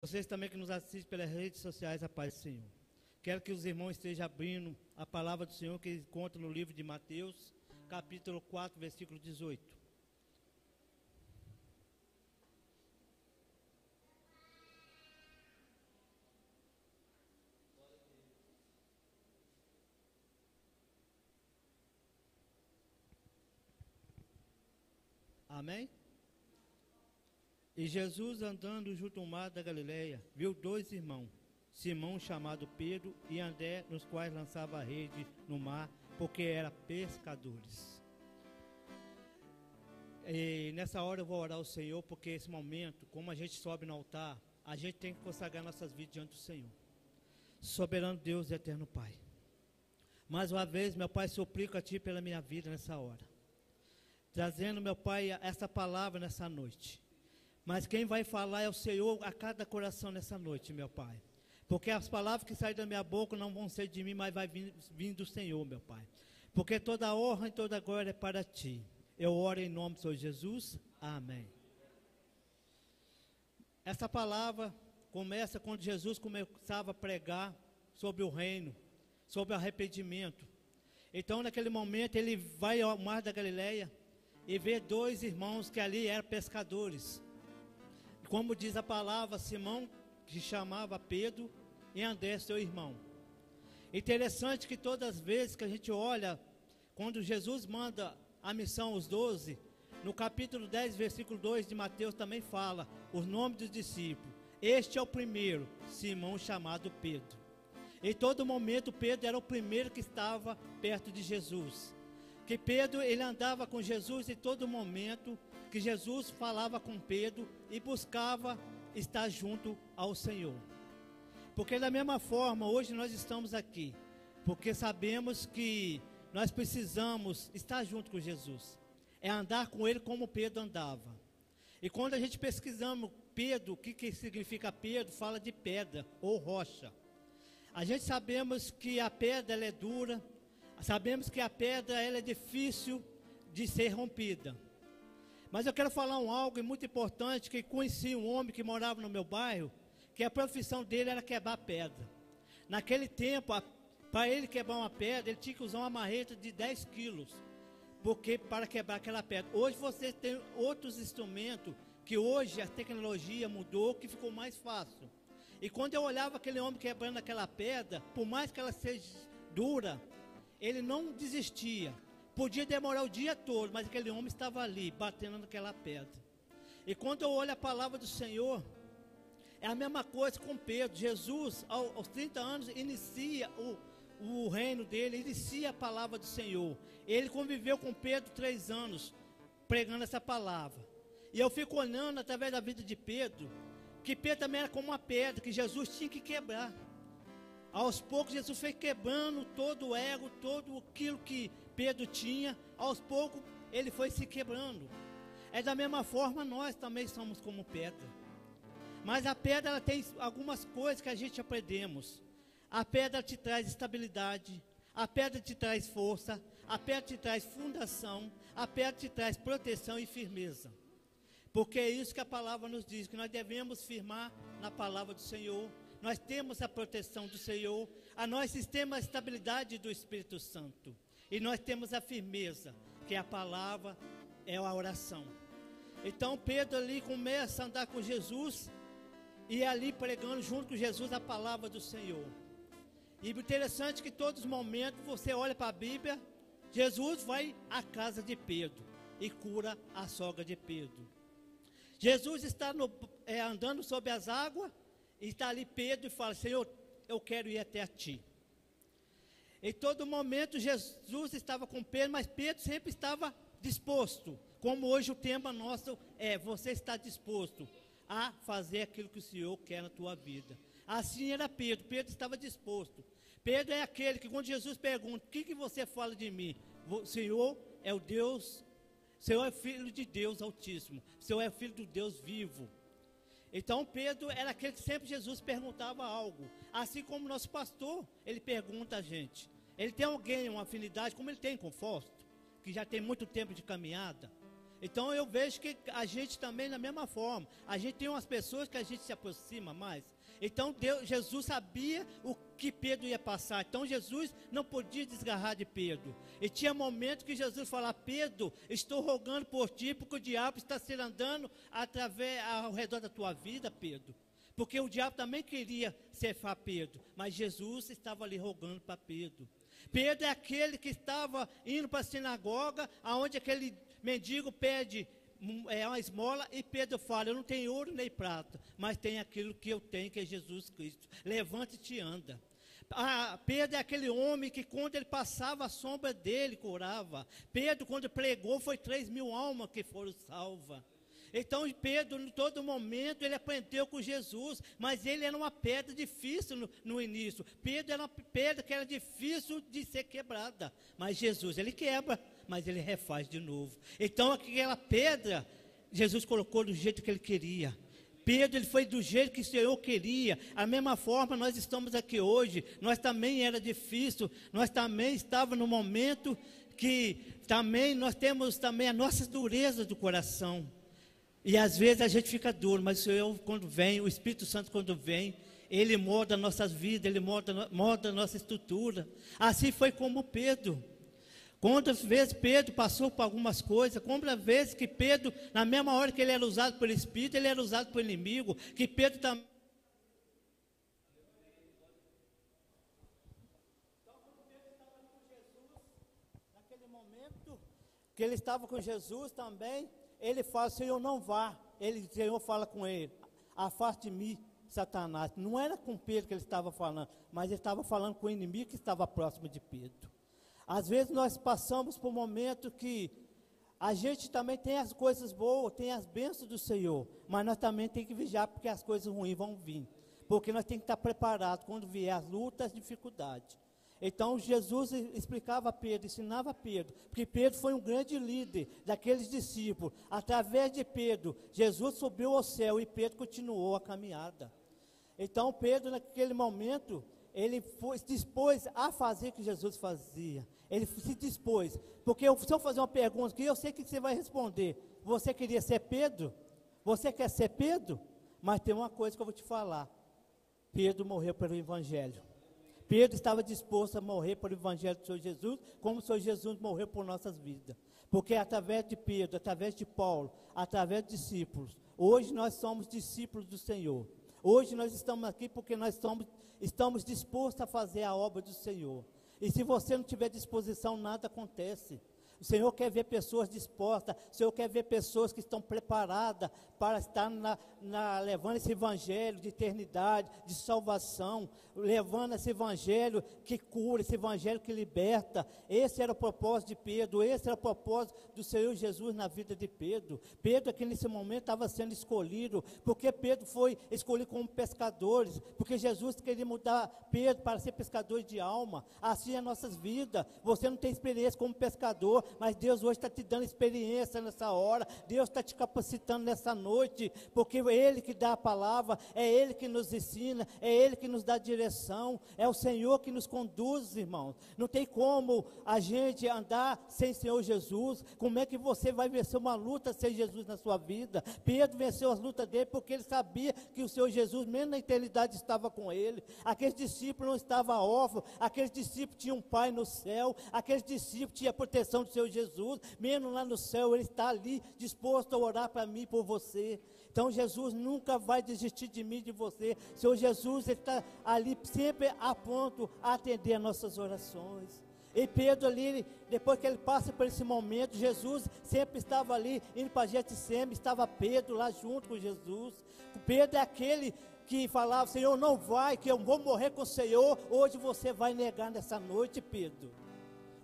Vocês também que nos assistem pelas redes sociais, a paz do Senhor. Quero que os irmãos estejam abrindo a palavra do Senhor que encontra no livro de Mateus, capítulo 4, versículo 18. Amém? E Jesus, andando junto ao mar da Galileia, viu dois irmãos, Simão, chamado Pedro, e André, nos quais lançava a rede no mar, porque eram pescadores. E nessa hora eu vou orar ao Senhor, porque esse momento, como a gente sobe no altar, a gente tem que consagrar nossas vidas diante do Senhor. Soberano Deus e eterno Pai, mais uma vez, meu Pai, suplico a Ti pela minha vida nessa hora, trazendo, meu Pai, essa palavra nessa noite. Mas quem vai falar é o Senhor a cada coração nessa noite, meu Pai. Porque as palavras que saem da minha boca não vão ser de mim, mas vai vir do Senhor, meu Pai. Porque toda a honra e toda a glória é para Ti. Eu oro em nome do Senhor Jesus. Amém. Essa palavra começa quando Jesus começava a pregar sobre o reino, sobre o arrependimento. Então, naquele momento, ele vai ao mar da Galileia e vê dois irmãos que ali eram pescadores. Como diz a palavra, Simão, que chamava Pedro, e André, seu irmão. Interessante que todas as vezes que a gente olha, quando Jesus manda a missão aos 12, no capítulo 10, versículo 2 de Mateus também fala os nomes dos discípulos. Este é o primeiro, Simão, chamado Pedro. Em todo momento, Pedro era o primeiro que estava perto de Jesus. Que Pedro, ele andava com Jesus em todo momento, que Jesus falava com Pedro e buscava estar junto ao Senhor. Porque da mesma forma, hoje nós estamos aqui, porque sabemos que nós precisamos estar junto com Jesus. É andar com Ele como Pedro andava. E quando a gente pesquisamos Pedro, o que significa Pedro, fala de pedra ou rocha. A gente sabemos que a pedra ela é dura, sabemos que a pedra ela é difícil de ser rompida. Mas eu quero falar algo muito importante, que conheci um homem que morava no meu bairro, que a profissão dele era quebrar pedra. Naquele tempo, para ele quebrar uma pedra, ele tinha que usar uma marreta de 10 quilos, porque para quebrar aquela pedra. Hoje você tem outros instrumentos, que hoje a tecnologia mudou, que ficou mais fácil. E quando eu olhava aquele homem quebrando aquela pedra, por mais que ela seja dura, ele não desistia. Podia demorar o dia todo, mas aquele homem estava ali, batendo naquela pedra. E quando eu olho a palavra do Senhor, é a mesma coisa com Pedro. Jesus, aos 30 anos, inicia o reino dele, inicia a palavra do Senhor. Ele conviveu com Pedro 3 anos, pregando essa palavra. E eu fico olhando através da vida de Pedro, que Pedro também era como uma pedra, que Jesus tinha que quebrar. Aos poucos Jesus foi quebrando todo o ego, todo aquilo que Pedro tinha. Aos poucos ele foi se quebrando. É da mesma forma nós também somos como pedra. Mas a pedra ela tem algumas coisas que a gente aprendemos. A pedra te traz estabilidade, a pedra te traz força, a pedra te traz fundação, a pedra te traz proteção e firmeza. Porque é isso que a palavra nos diz, que nós devemos firmar na palavra do Senhor. Nós temos a proteção do Senhor, nós temos a estabilidade do Espírito Santo. E nós temos a firmeza, que a palavra é a oração. Então Pedro ali começa a andar com Jesus, e ali pregando junto com Jesus a palavra do Senhor. E o interessante é que todos os momentos você olha para a Bíblia, Jesus vai à casa de Pedro e cura a sogra de Pedro. Jesus está andando sobre as águas, e está ali Pedro e fala: Senhor, eu quero ir até a Ti. Em todo momento Jesus estava com Pedro, mas Pedro sempre estava disposto. Como hoje o tema nosso é: você está disposto a fazer aquilo que o Senhor quer na tua vida. Assim era Pedro, Pedro estava disposto. Pedro é aquele que quando Jesus pergunta: o que você fala de mim? O Senhor é o Deus, o Senhor é filho de Deus Altíssimo, o Senhor é filho do Deus vivo. Então Pedro era aquele que sempre Jesus perguntava algo. Assim como nosso pastor, ele pergunta a gente. Ele tem alguém, uma afinidade, como ele tem com o Fausto, que já tem muito tempo de caminhada. Então eu vejo que a gente também da mesma forma, a gente tem umas pessoas que a gente se aproxima mais. Então Jesus sabia o que Pedro ia passar, então Jesus não podia desgarrar de Pedro. E tinha momentos que Jesus falava: Pedro, estou rogando por ti, porque o diabo está se andando ao redor da tua vida, Pedro. Porque o diabo também queria cefar Pedro, mas Jesus estava ali rogando para Pedro. Pedro é aquele que estava indo para a sinagoga, aonde aquele mendigo pede uma esmola, e Pedro fala: eu não tenho ouro nem prata, mas tenho aquilo que eu tenho, que é Jesus Cristo. Levante-te e anda. Pedro é aquele homem que quando ele passava, a sombra dele curava. Pedro, quando pregou, foi 3.000 almas que foram salvas. Então Pedro, em todo momento, ele aprendeu com Jesus, mas ele era uma pedra difícil no início. Pedro era uma pedra que era difícil de ser quebrada, mas Jesus, ele quebra, mas ele refaz de novo. Então aquela pedra, Jesus colocou do jeito que ele queria. Pedro, ele foi do jeito que o Senhor queria. A mesma forma, nós estamos aqui hoje. Nós também era difícil. Nós também estávamos no momento que também nós temos também a nossa dureza do coração. E às vezes a gente fica duro, mas o Senhor, quando vem, o Espírito Santo, quando vem, Ele molda nossas vidas, Ele molda a nossa estrutura. Assim foi como Pedro. Quantas vezes Pedro passou por algumas coisas, quantas vezes que Pedro, na mesma hora que ele era usado pelo Espírito, ele era usado pelo inimigo, que Pedro também. Então, quando Pedro estava com Jesus, naquele momento que ele estava com Jesus também, ele fala: Senhor, não vá. O Senhor fala com ele: afaste de mim, Satanás. Não era com Pedro que ele estava falando, mas ele estava falando com o inimigo que estava próximo de Pedro. Às vezes nós passamos por um momento que a gente também tem as coisas boas, tem as bênçãos do Senhor, mas nós também temos que vigiar, porque as coisas ruins vão vir. Porque nós temos que estar preparados quando vier as lutas, as dificuldades. Então Jesus explicava a Pedro, ensinava a Pedro, porque Pedro foi um grande líder daqueles discípulos. Através de Pedro, Jesus subiu ao céu e Pedro continuou a caminhada. Então Pedro, naquele momento, ele se dispôs a fazer o que Jesus fazia. Ele se dispôs, porque se eu fazer uma pergunta aqui, eu sei que você vai responder. Você queria ser Pedro? Você quer ser Pedro? Mas tem uma coisa que eu vou te falar: Pedro morreu pelo Evangelho. Pedro estava disposto a morrer pelo Evangelho do Senhor Jesus, como o Senhor Jesus morreu por nossas vidas. Porque através de Pedro, através de Paulo, através de discípulos, hoje nós somos discípulos do Senhor. Hoje nós estamos aqui porque nós estamos dispostos a fazer a obra do Senhor. E se você não tiver disposição, nada acontece. O Senhor quer ver pessoas dispostas, o Senhor quer ver pessoas que estão preparadas para estar levando esse evangelho de eternidade, de salvação, levando esse evangelho que cura, esse evangelho que liberta. Esse era o propósito de Pedro, esse era o propósito do Senhor Jesus na vida de Pedro. Pedro aqui nesse momento estava sendo escolhido, porque Pedro foi escolhido como pescadores, porque Jesus queria mudar Pedro para ser pescador de alma. Assim é as nossas vidas. Você não tem experiência como pescador, mas Deus hoje está te dando experiência nessa hora. Deus está te capacitando nessa noite, porque é Ele que dá a palavra, é Ele que nos ensina, é Ele que nos dá direção, é o Senhor que nos conduz, irmãos. Não tem como a gente andar sem Senhor Jesus. Como é que você vai vencer uma luta sem Jesus na sua vida? Pedro venceu as lutas dele porque ele sabia que o Senhor Jesus, mesmo na eternidade, estava com ele. Aqueles discípulos não estavam órfãos, aqueles discípulos tinham um pai no céu, aqueles discípulos tinham a proteção do Senhor Jesus, mesmo lá no céu, Ele está ali disposto a orar para mim e por você. Então Jesus nunca vai desistir de mim e de você. Senhor Jesus, Ele está ali sempre a ponto a atender as nossas orações. E Pedro ali, depois que ele passa por esse momento, Jesus sempre estava ali, indo para Getsêmani, estava Pedro lá junto com Jesus. Pedro é aquele que falava: Senhor, não vai, que eu vou morrer com o Senhor. Hoje você vai negar nessa noite, Pedro.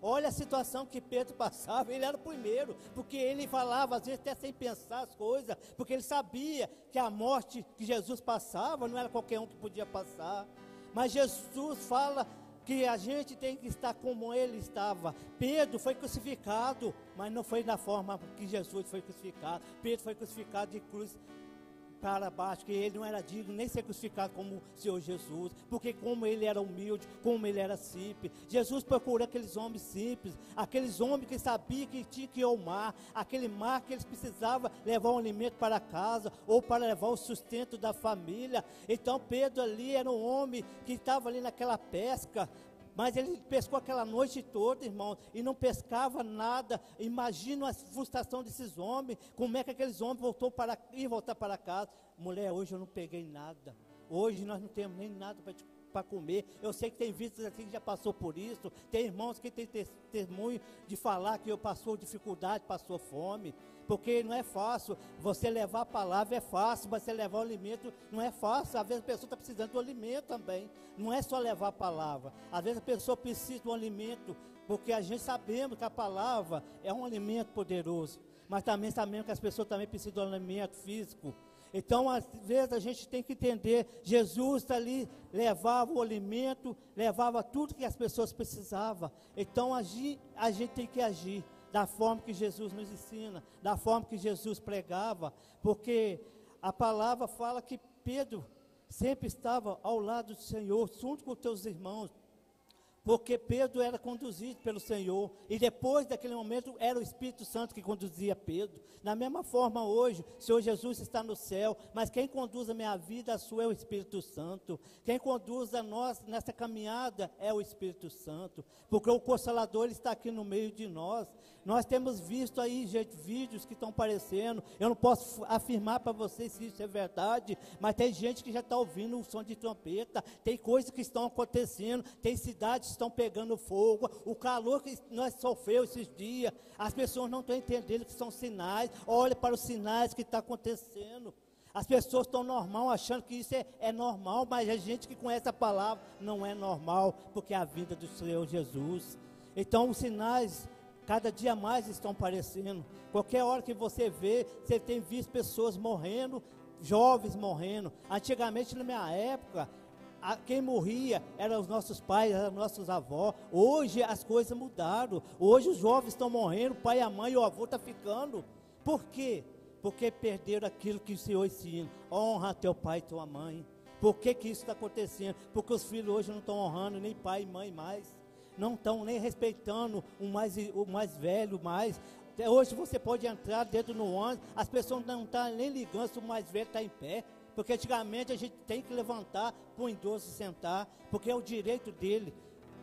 Olha a situação que Pedro passava. Ele era o primeiro, porque ele falava às vezes até sem pensar as coisas, porque ele sabia que a morte que Jesus passava não era qualquer um que podia passar. Mas Jesus fala que a gente tem que estar como ele estava. Pedro foi crucificado, mas não foi da forma que Jesus foi crucificado. Pedro foi crucificado de cruz cara baixo, que ele não era digno nem ser crucificado como o Senhor Jesus, porque como ele era humilde, como ele era simples. Jesus procurou aqueles homens simples, aqueles homens que sabiam que tinha que ir ao mar, aquele mar que eles precisavam levar um alimento para casa, ou para levar o sustento da família. Então Pedro ali era um homem que estava ali naquela pesca, mas ele pescou aquela noite toda, irmão, e não pescava nada. Imagina a frustração desses homens, como é que aqueles homens voltar para casa. Mulher, hoje eu não peguei nada, hoje nós não temos nem nada para comer. Eu sei que tem vistas aqui que já passou por isso, tem irmãos que têm testemunho de falar que eu passou dificuldade, passou fome, porque não é fácil. Você levar a palavra é fácil, mas você levar o alimento não é fácil. Às vezes a pessoa está precisando do alimento também, não é só levar a palavra. Às vezes a pessoa precisa do alimento, porque a gente sabemos que a palavra é um alimento poderoso, mas também sabemos que as pessoas também precisam do alimento físico. Então, às vezes, a gente tem que entender, Jesus ali levava o alimento, levava tudo que as pessoas precisavam. Então, a gente tem que agir da forma que Jesus nos ensina, da forma que Jesus pregava, porque a palavra fala que Pedro sempre estava ao lado do Senhor, junto com os teus irmãos, porque Pedro era conduzido pelo Senhor, e depois daquele momento era o Espírito Santo que conduzia Pedro. Da mesma forma hoje, o Senhor Jesus está no céu, mas quem conduz a minha vida, a sua, é o Espírito Santo. Quem conduz a nós nessa caminhada é o Espírito Santo, porque o Consolador ele está aqui no meio de nós. Nós temos visto aí, gente, vídeos que estão aparecendo. Eu não posso afirmar para vocês se isso é verdade, mas tem gente que já está ouvindo o som de trompeta, tem coisas que estão acontecendo, tem cidades que estão pegando fogo, o calor que nós sofremos esses dias, as pessoas não estão entendendo que são sinais. Olha para os sinais que está acontecendo. As pessoas estão normal, achando que isso é normal, mas a gente que conhece a palavra não é normal, porque é a vida do Senhor Jesus. Então os sinais cada dia mais estão aparecendo. Qualquer hora que você vê, você tem visto pessoas morrendo, jovens morrendo. Antigamente, na minha época, quem morria eram os nossos pais, eram os nossos avós. Hoje as coisas mudaram. Hoje os jovens estão morrendo, o pai, a mãe e o avô estão ficando. Por quê? Porque perderam aquilo que o Senhor ensina. Honra teu pai e tua mãe. Por que isso está acontecendo? Porque os filhos hoje não estão honrando nem pai e mãe mais. Não estão nem respeitando o mais velho mais. Hoje você pode entrar dentro do ônibus, as pessoas não estão nem ligando se o mais velho está em pé, porque antigamente a gente tem que levantar para o idoso sentar, porque é o direito dele,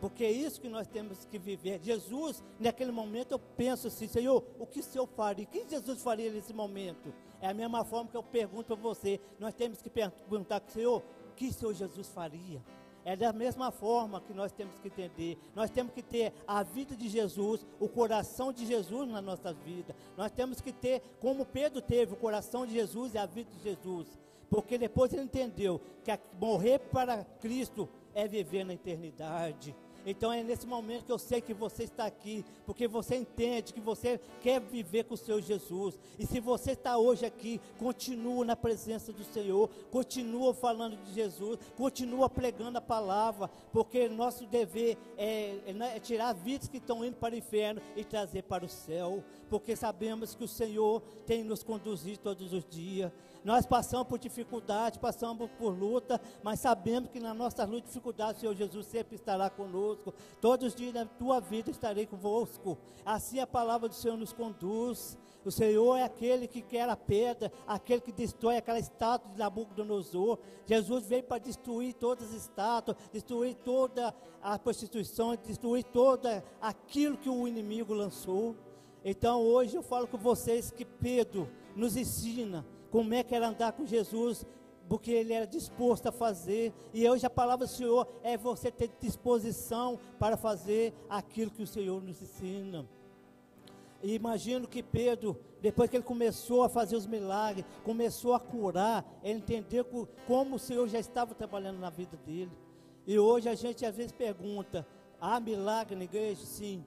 porque é isso que nós temos que viver. Jesus, naquele momento eu penso assim, Senhor, o que o Senhor faria? O que Jesus faria nesse momento? É a mesma forma que eu pergunto para você, nós temos que perguntar para o Senhor, o que o Senhor Jesus faria? É da mesma forma que nós temos que entender. Nós temos que ter a vida de Jesus, o coração de Jesus na nossa vida. Nós temos que ter, como Pedro teve, o coração de Jesus e a vida de Jesus. Porque depois ele entendeu que morrer para Cristo é viver na eternidade. Então é nesse momento que eu sei que você está aqui, porque você entende que você quer viver com o Senhor Jesus. E se você está hoje aqui, continua na presença do Senhor, continua falando de Jesus, continua pregando a palavra, porque nosso dever é tirar vidas que estão indo para o inferno e trazer para o céu, porque sabemos que o Senhor tem nos conduzido todos os dias. Nós passamos por dificuldade, passamos por luta, mas sabemos que na nossa luta e dificuldade o Senhor Jesus sempre estará conosco. Todos os dias da tua vida estarei convosco. Assim a palavra do Senhor nos conduz. O Senhor é aquele que quer a pedra, aquele que destrói aquela estátua de Nabucodonosor. Jesus veio para destruir todas as estátuas, destruir toda a prostituição, destruir todo aquilo que o inimigo lançou. Então hoje eu falo com vocês que Pedro nos ensina como é que era andar com Jesus, porque ele era disposto a fazer. E hoje a palavra do Senhor é você ter disposição para fazer aquilo que o Senhor nos ensina. E imagino que Pedro, depois que ele começou a fazer os milagres, começou a curar, ele entendeu como o Senhor já estava trabalhando na vida dele. E hoje a gente às vezes pergunta, há milagre na igreja? Sim,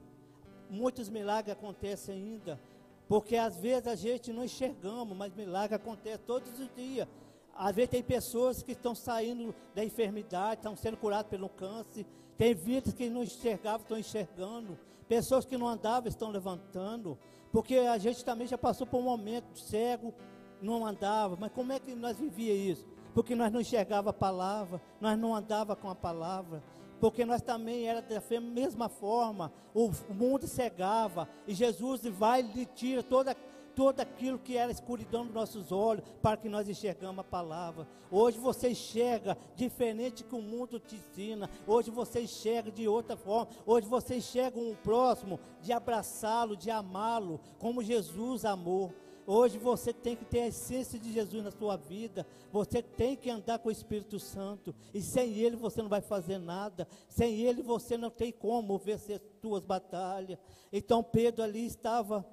muitos milagres acontecem ainda, porque às vezes a gente não enxergamos, mas milagre acontece todos os dias. Às vezes tem pessoas que estão saindo da enfermidade, estão sendo curadas pelo câncer. Tem vidas que não enxergavam, estão enxergando. Pessoas que não andavam estão levantando. Porque a gente também já passou por um momento cego, não andava. Mas como é que nós vivíamos isso? Porque nós não enxergava a palavra, nós não andava com a palavra. Porque nós também era da mesma forma, o mundo cegava, e Jesus vai e tira todo aquilo que era escuridão dos nossos olhos, para que nós enxergamos a palavra. Hoje você enxerga diferente que o mundo te ensina, hoje você enxerga de outra forma, hoje você enxerga um próximo, de abraçá-lo, de amá-lo, como Jesus amou. Hoje você tem que ter a essência de Jesus na sua vida. Você tem que andar com o Espírito Santo. E sem Ele você não vai fazer nada. Sem Ele você não tem como vencer as suas batalhas. Então Pedro ali estava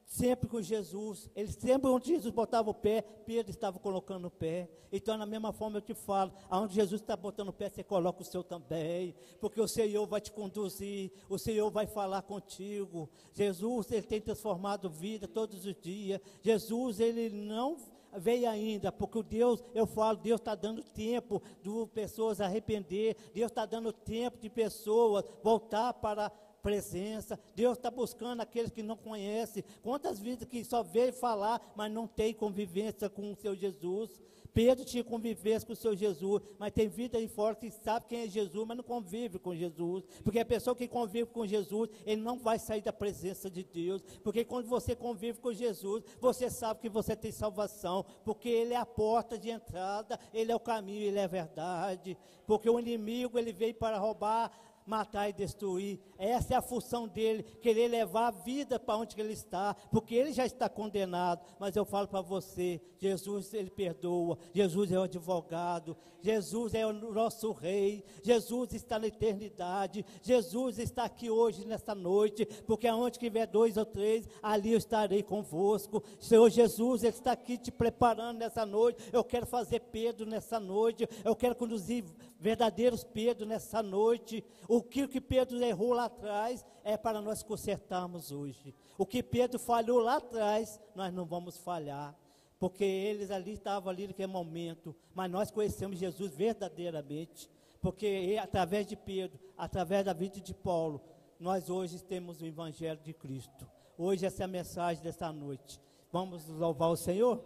sempre com Jesus. Ele sempre onde Jesus botava o pé, Pedro estava colocando o pé. Então, na mesma forma eu te falo, aonde Jesus está botando o pé, você coloca o seu também, porque o Senhor vai te conduzir, o Senhor vai falar contigo. Jesus, Ele tem transformado vida todos os dias. Jesus, Ele não veio ainda, porque Deus, eu falo, Deus está dando tempo de pessoas arrepender, Deus está dando tempo de pessoas voltar para presença. Deus está buscando aqueles que não conhecem. Quantas vidas que só veio falar, mas não tem convivência com o seu Jesus. Pedro tinha convivência com o seu Jesus, mas tem vida aí fora que sabe quem é Jesus, mas não convive com Jesus. Porque a pessoa que convive com Jesus, ele não vai sair da presença de Deus. Porque quando você convive com Jesus, você sabe que você tem salvação, porque Ele é a porta de entrada, Ele é o caminho, Ele é a verdade. Porque o inimigo, ele veio para roubar, matar e destruir. Essa é a função dele, querer levar a vida para onde ele está, porque ele já está condenado. Mas eu falo para você, Jesus, ele perdoa. Jesus é o advogado, Jesus é o nosso rei, Jesus está na eternidade, Jesus está aqui hoje, nesta noite, porque aonde tiver 2 ou 3, ali eu estarei convosco. Senhor Jesus, ele está aqui te preparando nessa noite. Eu quero fazer Pedro nessa noite, eu quero conduzir verdadeiros Pedro nessa noite. O que Pedro errou lá atrás é para nós consertarmos hoje. O que Pedro falhou lá atrás, nós não vamos falhar, porque eles ali estavam ali naquele momento, mas nós conhecemos Jesus verdadeiramente, porque através de Pedro, através da vida de Paulo, nós hoje temos o Evangelho de Cristo. Hoje essa é a mensagem dessa noite. Vamos louvar o Senhor?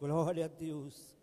Glória a Deus.